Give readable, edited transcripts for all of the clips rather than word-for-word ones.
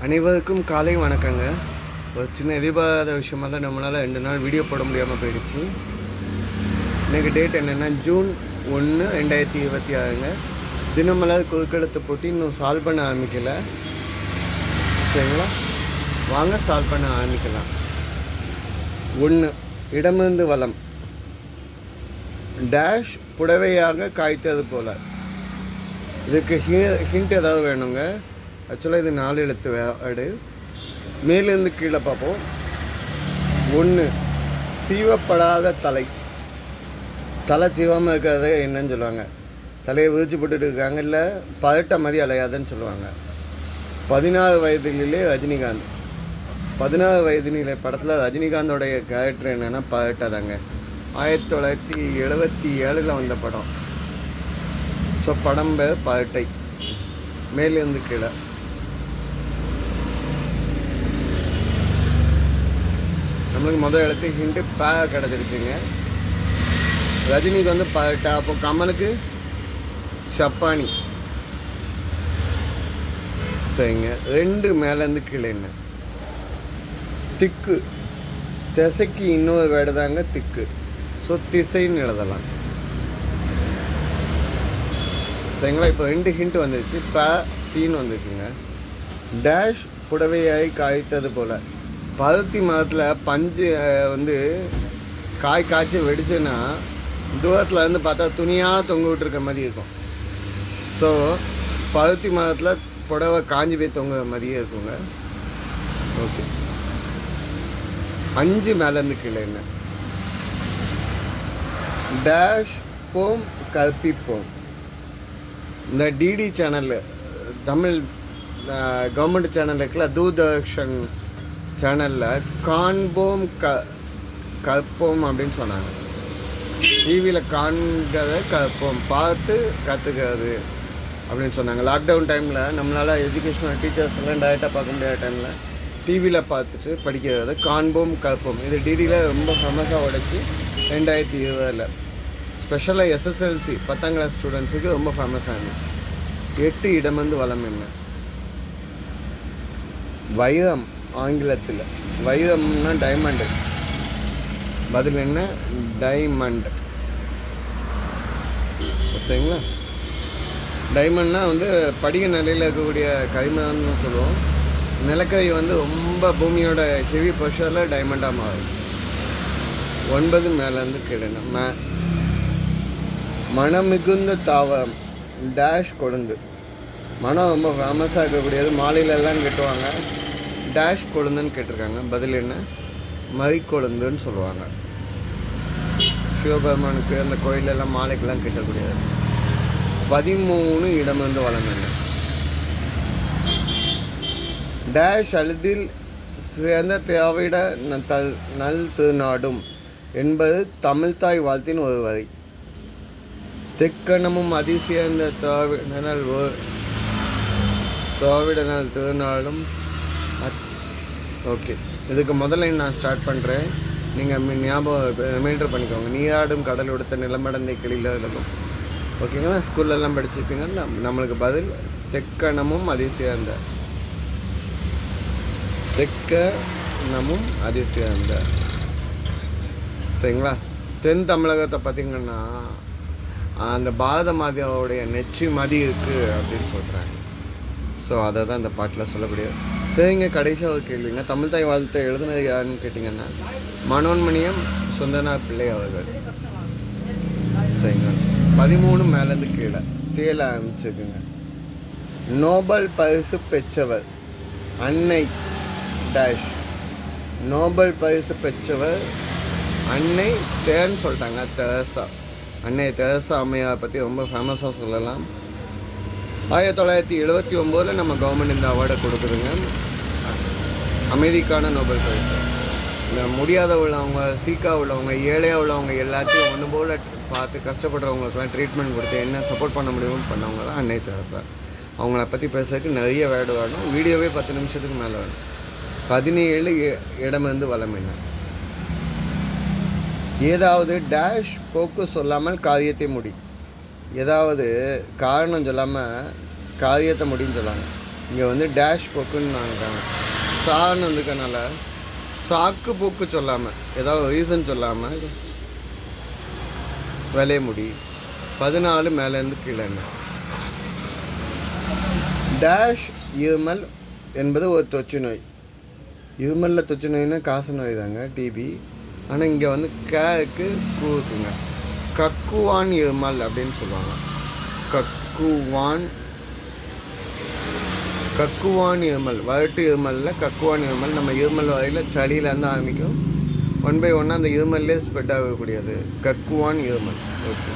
அனைவருக்கும் காலை வணக்கங்க. ஒரு சின்ன எதிர்பாராத விஷயமால நம்மளால் 2 நாள் வீடியோ போட முடியாமல் போயிடுச்சு. இன்றைக்கி டேட் என்னென்னா ஜூன் 1, 2026ங்க. தினமலர் குறுக்கெழுத்து போட்டி இன்னும் சால்வ் பண்ண ஆரம்பிக்கலை. சரிங்களா, வாங்க சால்வ் பண்ண ஆரம்பிக்கலாம். 1, இடமிருந்து வலம். டேஷ் புடவையாக காய்த்தது போல். இதுக்கு ஹிண்ட் ஏதாவது வேணுங்க. ஆக்சுவலாக இது 4 எழுத்து வேர்டு. மேலேருந்து கீழே பார்ப்போம். 1, சீவப்படாத தலை. தலை சீவாமல் இருக்கிறத என்னன்னு சொல்லுவாங்க? தலையை விரிச்சு போட்டுட்டு இருக்காங்க, இல்லை பதட்ட மாதிரி அலையாதுன்னு சொல்லுவாங்க. 16 வயதிலே ரஜினிகாந்த். 16 வயதிலே படத்தில் ரஜினிகாந்தோடைய கேரக்டர் என்னென்னா பதட்டதாங்க. 1977 வந்த படம். ஸோ படம் பேர் பதட்டை. மேலேருந்து கீழே. நம்மளுக்கு முதல் எழுத்து ஹிண்ட்டு ப கிடச்சிருச்சுங்க. ரஜினிக்கு வந்து பதட்டா. அப்போ கமலுக்கு சப்பானி. சரிங்க. 2 மேலேருந்து கீழே. என்ன? திக்கு. திசைக்கு இன்னொரு வேர்டு தாங்க திக்கு. ஸோ திசைன்னு எழுதலாம். சரிங்களா, இப்போ 2 ஹிண்ட் வந்துருச்சு. ப தீன்னு வந்துருக்குங்க. டேஷ் புடவையாய் காய்த்தது போல். பருத்தி மரத்தில் பஞ்சு வந்து காய்ச்சி வெடிச்சுன்னா தூரத்தில் இருந்து பார்த்தா துணியாக தொங்க விட்டுருக்க மாதிரி இருக்கும். ஸோ பருத்தி மரத்தில் புடவை காஞ்சி போய் தொங்குற மாதிரியே இருக்குங்க. ஓகே. 5 மேலேருந்து கீழே. என்ன? டேஷ் போம் கற்பிப்போம். இந்த DD channel, Tamil government channel இருக்குல்ல, தூர்தர்ஷன் சேனலில் காண்போம் கற்போம் அப்படின்னு சொன்னாங்க. டிவியில் காண்கிறத கற்போம், பார்த்து கற்றுக்கிறது அப்படின்னு சொன்னாங்க. லாக்டவுன் டைமில் நம்மளால் எஜுகேஷனல் டீச்சர்ஸ்லாம் டைரெக்டாக பார்க்க முடியாத டைமில் டிவியில் பார்த்துட்டு படிக்கிறது காண்போம் கற்போம். இது டிடியில் ரொம்ப ஃபேமஸாக உடைச்சி 2020 ஸ்பெஷலாக எஸ்எஸ்எல்சி 10ஆம் கிளாஸ் ஸ்டூடெண்ட்ஸுக்கு ரொம்ப ஃபேமஸாக இருந்துச்சு. 8 இடமிருந்து வலம். என்ன? வைரம். ஆங்கிலத்தில் வைரம்னா டைமண்டு. பதில் என்ன? டைமண்ட். சரிங்களா, டைமண்ட்னா வந்து படிக நிலையில் இருக்கக்கூடிய கைமன்னு சொல்லுவோம். நிலக்கரி வந்து ரொம்ப பூமியோட ஹெவி ப்ரெஷரில் டைமண்டாக மாறும். 9 மேலேருந்து கீழே. மனம் மிகுந்த தாவரம். டேஷ் கொழுந்து. மனம் ரொம்ப ஃபேமஸாக இருக்கக்கூடியது. மாலையிலெல்லாம் கட்டுவாங்க. டேஷ் கொழுந்துன்னு கேட்டிருக்காங்க. பதில் என்ன? மறிக்கொழுந்துன்னு சொல்லுவாங்க. சிவபெருமானுக்கு அந்த கோயிலெல்லாம் மாலைக்கெல்லாம் கட்டக்கூடியது. 13 இடமிருந்து வலம். என்ன? டேஷ் அழுதில் சேர்ந்த திராவிட நல் திருநாடும் என்பது தமிழ்தாய் வாழ்த்தின் ஒரு வரி. தெக்கணமும் அதிசேர்ந்த திராவிட நல் திருநாடும். ஓகே, இதுக்கு முதல்ல நான் ஸ்டார்ட் பண்ணுறேன். நீங்கள் ஞாபகம் ரிமைண்டர் பண்ணிக்கோங்க. நீராடும் கடல் உடுத்த நிலமடந்தை கிளியில் இருக்கும். ஓகேங்களா, ஸ்கூல்லெல்லாம் படிச்சிருப்பீங்க. நம்மளுக்கு பதில் தெக்கணமும் அதிசேர்ந்த. தெக்கணமும் அதிசேர்ந்த. சரிங்களா. தென் தமிழகத்தை பார்த்திங்கன்னா அந்த பாரத மாதாவுடைய நெற்றி மதி இருக்குது அப்படின்னு சொல்கிறாங்க. ஸோ அதை தான் இந்த பாட்டில் சொல்லக்கூடியது. சரிங்க, கடைசியாக ஒரு கேள்விங்க. தமிழ்தாய் வாழ்த்தை எழுதுனது யாருன்னு கேட்டிங்கன்னா மனோன்மணியம் சுந்தரனார் பிள்ளை அவர்கள். சரிங்க. 13 மேலேருந்து கீழே. தேல ஆரம்பிச்சுக்குங்க. நோபல் பரிசு பெற்றவர் அன்னை டேஷ். நோபல் பரிசு பெற்றவர் அன்னை தேன்னு சொல்லிட்டாங்க. தெரசா. அன்னை தெரசா அம்மையார் பற்றி ரொம்ப ஃபேமஸாக சொல்லலாம். 1979 நம்ம கவர்மெண்ட் இந்த அவார்டை கொடுக்குதுங்க. அமைதிக்கான நோபல் பரிசு. இந்த முடியாத உள்ளவங்க, சீக்காக உள்ளவங்க, ஏழையாக உள்ளவங்க எல்லாத்தையும் ஒன்று போல் பார்த்து கஷ்டப்படுறவங்களுக்குலாம் ட்ரீட்மெண்ட் கொடுத்து என்ன சப்போர்ட் பண்ண முடியுமோ பண்ணவங்க தான் அன்னை தெரசா. அவங்கள பற்றி பேசுறதுக்கு நிறைய வேர்டு வேணும். வீடியோவே 10 நிமிஷத்துக்கு மேலே வேணும். 17 இடமிருந்து வலம். என்ன? ஏதாவது டேஷ் போக்கு சொல்லாமல் காரியத்தை முடி. ஏதாவது காரணம் சொல்லாமல் காரியத்தை முடின்னு சொல்லாங்க. இங்கே வந்து டேஷ் போக்குன்னு நாங்கள் சான்னு வந்துக்கனால சாக்கு போக்கு சொல்லாமல் ஏதாவது ரீசன் சொல்லாமல் விளைய முடி 14 மேலேருந்து கீழே என்ன டேஷ் இருமல் என்பது ஒரு தொற்று நோய். இருமலில் தொற்று நோய்னா காசு நோய் தாங்க, டிபி. ஆனால் இங்கே வந்து கேக்கு கூக்குங்க. கக்குவான் இருமல் அப்படின்னு சொல்லுவாங்க. கக்குவான் இருமல், வறட்டு இருமலில் கக்குவான் இருமல். நம்ம இருமல் வரையில் சளியிலேருந்து ஆரம்பிக்கும், 1 by 1 அந்த இருமல்லே ஸ்ப்ரெட் ஆகக்கூடியது கக்குவான் இருமல். ஓகே,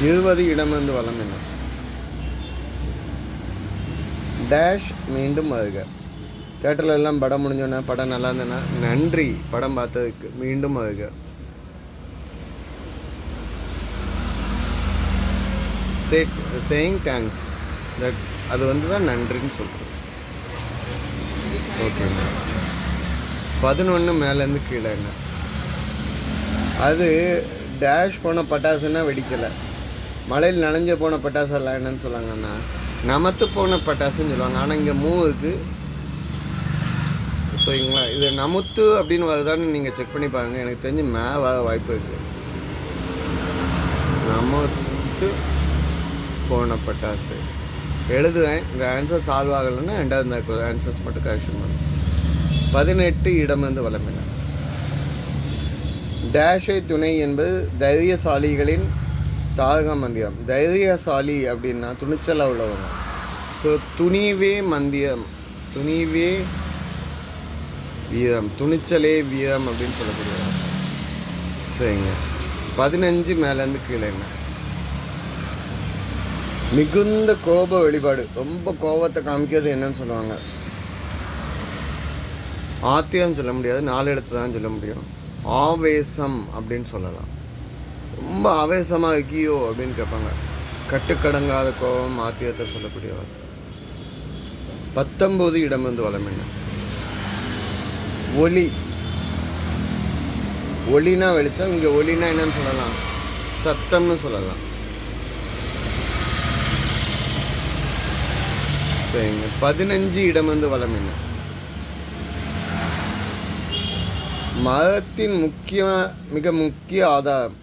20 இடமிருந்து வளம் என்ன டேஷ் மீண்டும் வருக. தேட்டரில் எல்லாம் படம் முடிஞ்சோன்னா படம் நல்லா இருந்ததுன்னா நன்றி படம் பார்த்ததுக்கு மீண்டும் வருக. சேயிங் தேங்க்ஸ், தட் அது வந்து தான் நன்றின்னு சொல்கிறோம். ஓகேங்க. 11 மேலேருந்து கீழே என்ன அது டேஷ் போன பட்டாசுன்னா வெடிக்கலை. மழையில் நனைஞ்ச போன பட்டாசெல்லாம் என்னன்னு சொல்லுவாங்கன்னா நமத்து போன பட்டாசுன்னு சொல்லுவாங்க. ஆனால் இங்கே மூவுக்கு சரிங்களா, இது நமுத்து அப்படின்னு வருதான்னு நீங்கள் செக் பண்ணி பாருங்கள். எனக்கு தெரிஞ்சு வர வாய்ப்பு இருக்குது. நமத்து போன பட்டாசு எழுதுவேன். இந்த ஆன்சர் சால்வ் ஆகலைன்னா ரெண்டாவது ஆன்சர்ஸ் மட்டும் கரெக்ஷன் பண்ணும். 18 இடமிருந்து வளமின டேஷை துணை என்பது தைரியசாலிகளின் தாரக மந்திரம். தைரியசாலி அப்படின்னா துணிச்சலாக உள்ளவங்க. ஸோ துணிவே மந்திரம், துணிவே வீரம், துணிச்சலே வீரம் அப்படின்னு சொல்லக்கூடியது. சரிங்க. 15 மேலேருந்து கீழே என்ன மிகுந்த கோப வெளிப்பாடு, ரொம்ப கோபத்தை காமிக்கிறது என்னன்னு சொல்லுவாங்க. ஆத்தியம் சொல்ல முடியாது, 4 எழுத்து தான் சொல்ல முடியும். ஆவேசம் அப்படின்னு சொல்லலாம். ரொம்ப ஆவேசமாக இருக்கியோ அப்படின்னு கேட்பாங்க. கட்டுக்கடங்காத கோபம் ஆத்தியத்தை சொல்லக்கூடிய வார்த்தை. 19 இடமிருந்து வளம் என்ன ஒலி. ஒலினா வெளிச்சம், இங்கே ஒலினா என்னன்னு சொல்லலாம், சத்தம்னு சொல்லலாம். சரிங்க. 15 இடமிருந்து வளம் என்ன மதத்தின் மிக முக்கிய ஆதாரம்.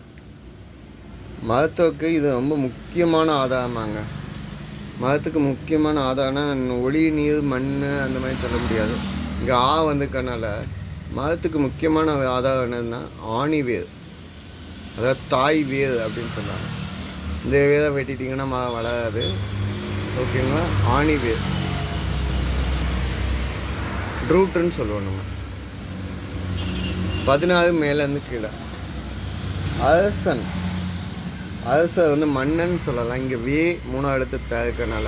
மதத்துக்கு இது ரொம்ப முக்கியமான ஆதாரமாங்க. மதத்துக்கு முக்கியமான ஆதாரம்னா ஒளி, நீர், மண் அந்த மாதிரி சொல்ல முடியாது. இங்கே வந்துக்கனால மதத்துக்கு முக்கியமான ஆதாரம் என்னதுன்னா ஆணிவேர், அதாவது தாய் வேர் அப்படின்னு சொல்லுவாங்க. இந்த வேரை வெட்டிட்டிங்கன்னா மதம் வளராது. ஓகேங்களா. ஆணிவேர் ட்ரூட்டுன்னு சொல்லுவோம் நம்ம. 16 மேலேருந்து கீழே அரசன். அரசர் வந்து மன்னன் சொல்லலாம். இங்கே 3 எழுத்து தவிர்க்கனால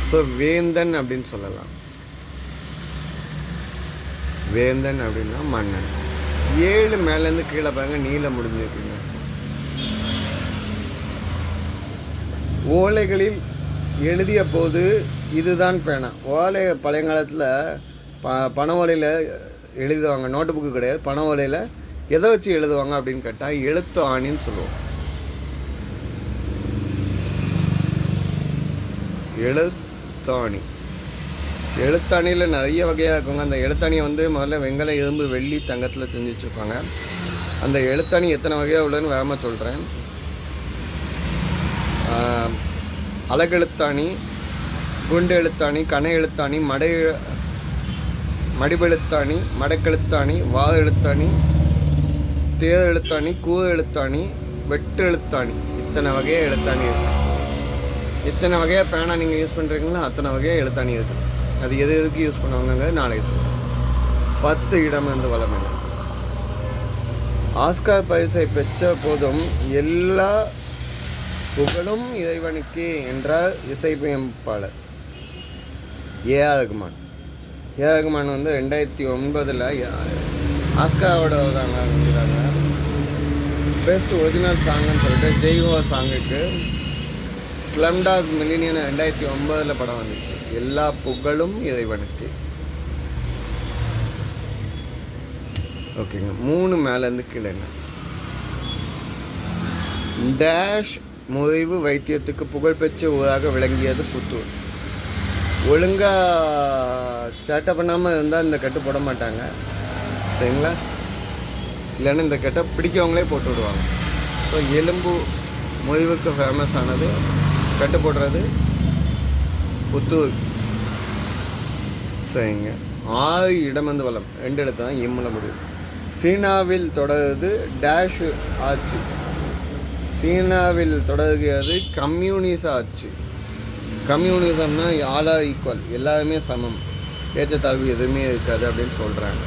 ஸோ வேந்தன் அப்படின்னு சொல்லலாம். வேந்தன் அப்படின்னா மன்னன். 7 மேலேருந்து கீழே பாருங்க, நீல முடிஞ்சிருக்குங்க. ஓலைகளில் எழுதிய போது இதுதான் பேனா. ஓலை பழையங்காலத்தில் பனை ஓலையில் எழுதுவாங்க, நோட்டு புக்கு கிடையாது. பனை ஓலையில் எதை வச்சு எழுதுவாங்க அப்படின்னு கேட்டால் எழுத்து ஆணின்னு சொல்லுவோம். எழுத்தாணி. எழுத்தாணியில் நிறைய வகையாக இருக்குங்க. அந்த எழுத்தாணியை வந்து முதல்ல வெங்கல, இரும்பு, வெள்ளி, தங்கத்தில் செஞ்சு வச்சுருப்பாங்க. அந்த எழுத்தாணி எத்தனை வகையாக உள்ளதுன்னு வேகமாக சொல்கிறேன். அழகெழுத்தாணி, குண்டு எழுத்தாணி, கனை எழுத்தாணி, மடிபெழுத்தாணி, மடக்கெழுத்தாணி, வாத எழுத்தாணி, தேர் எழுத்தாணி, கூற எழுத்தாணி, வெட்டு எழுத்தாணி. இத்தனை வகையாக எழுத்தாணி இருக்குது. இத்தனை வகையாக பேனா நீங்கள் யூஸ் பண்ணுறீங்களா, அத்தனை வகையாக எழுத்தாணி இருக்குது. அது எதுக்கு யூஸ் பண்ணுவாங்க நாளைக்கு சொல்லுங்கள். 10 இடமிருந்து வளம் என்ன ஆஸ்கார் பரிசை பெற்ற போதும் எல்லா புகழும் இறைவனுக்கே என்றார் இசையமைப்பாளர் ஏஆர் ரகுமான். ஏஆர் ரகுமான் வந்து 2009 ஆஸ்காரோட வந்தாங்க. பெஸ்ட் ஒரிஜினல் சாங்குன்னு சொல்லிட்டு ஜெய்ஹோ சாங்குக்கு ஸ்லம்டாக் மில்லினியன் 2009 படம் வந்துச்சு. எல்லா புகழும் இறைவனுக்கு. ஓகேங்க. 3 மேலேருந்து கீழே என்ன டேஷ் முறிவு வைத்தியத்துக்கு புகழ்பெற்ற ஊராக விளங்கியது புத்தூர். ஒழுங்காக சேட்டை பண்ணாமல் இருந்தால் இந்த கட்டு போட மாட்டாங்க, சரிங்களா? இல்லைன்னா இந்த கட்டை பிடிக்கவங்களே போட்டு விடுவாங்க. ஸோ எலும்பு முறிவுக்கு ஃபேமஸ் ஆனது கட்டு போடுறது புத்தூர். சரிங்க. 6 இடமந்து வளம் 2 இடத்து தான் இம்முல முடியும். சீனாவில் தொடருது டேஷ் ஆட்சி. சீனாவில் தொடர்கிறது கம்யூனிச ஆட்சி. கம்யூனிசம்னா ஆல் ஈக்குவல், எல்லாருமே சமம், ஏற்றத்தாழ்வு எதுவுமே இருக்காது அப்படின்னு சொல்கிறாங்க.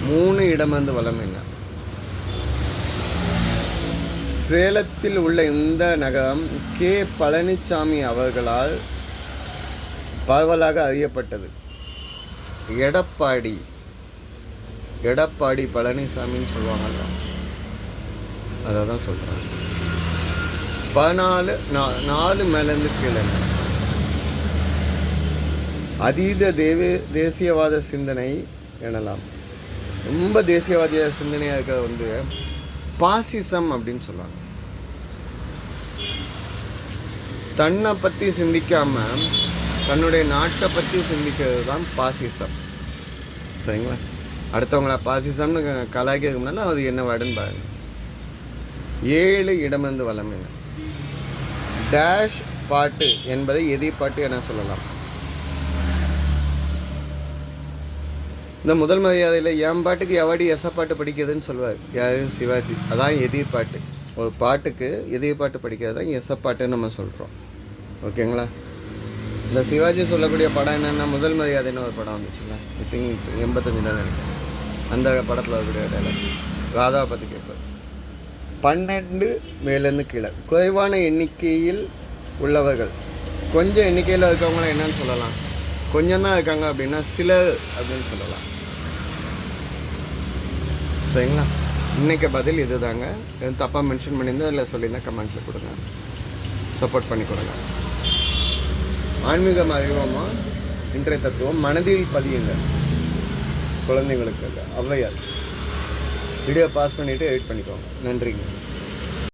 3 இடமந்து வளம் என்ன? சேலத்தில் உள்ள இந்த நகரம் கே. பழனிசாமி அவர்களால் பரவலாக அறியப்பட்டது. எடப்பாடி பழனிசாமின்னு சொல்லுவாங்கல்ல, அதை தான் சொல்கிறாங்க. 4 மேலேருந்து கீழே அதீத தேசியவாத சிந்தனை எனலாம். ரொம்ப தேசியவாதிய சிந்தனையாக இருக்கிறது பாசிசம் அப்படின்னு சொல்லுவாங்க. தன்னை பற்றி சிந்திக்காமல் தன்னுடைய நாட்டை பற்றி சிந்திக்கிறது தான் பாசிசம், சரிங்களா? அடுத்தவங்கள பாசிசம்னு கலாய்க்கிறதுக்கு முன்னால் அது என்ன வேர்டுன்னு பாருங்க. 7 இடமந்து வளம் என்ன? டேஷ் பாட்டு என்பதை எதிர்பாட்டு என சொல்லலாம். இந்த முதல் மரியாதையில் என் பாட்டுக்கு எவாடி எசப்பாட்டு படிக்கிறதுன்னு சொல்லுவார் யாரு? சிவாஜி. அதான் எதிர்பாட்டு. ஒரு பாட்டுக்கு எதிர்பாட்டு படிக்கிறது தான் எசப்பாட்டுன்னு நம்ம சொல்கிறோம், ஓகேங்களா? இந்த சிவாஜி சொல்லக்கூடிய படம் என்னென்னா முதல் மரியாதைன்னு ஒரு படம் வந்துச்சுங்களா, ஐ திங்க் 85 நினைக்கிறேன். அந்த படத்தில் இருக்கக்கூடிய டைலாக் ராதாவை பற்றி கேட்பார். 12 மேலேருந்து கீழே குறைவான எண்ணிக்கையில் உள்ளவர்கள். கொஞ்சம் எண்ணிக்கையில் இருக்கவங்களாம் என்னன்னு சொல்லலாம்? கொஞ்சம் தான் இருக்காங்க அப்படின்னா சிலர் அப்படின்னு சொல்லலாம், சரிங்களா? இன்றைக்கி பதில் இது தாங்க. எதுவும் தப்பாக மென்ஷன் பண்ணியிருந்தா இல்லை சொல்லியிருந்தா கமெண்ட்டில் கொடுங்க, சப்போர்ட் பண்ணி கொடுங்க. ஆன்மீகம் அறிவோமா? இன்றைய தத்துவம் மனதில் பதியுங்கள். குழந்தைங்களுக்கு ஔவையார். வீடியோ பாஸ் பண்ணிவிட்டு எடிட் பண்ணிக்கோங்க. நன்றிங்க.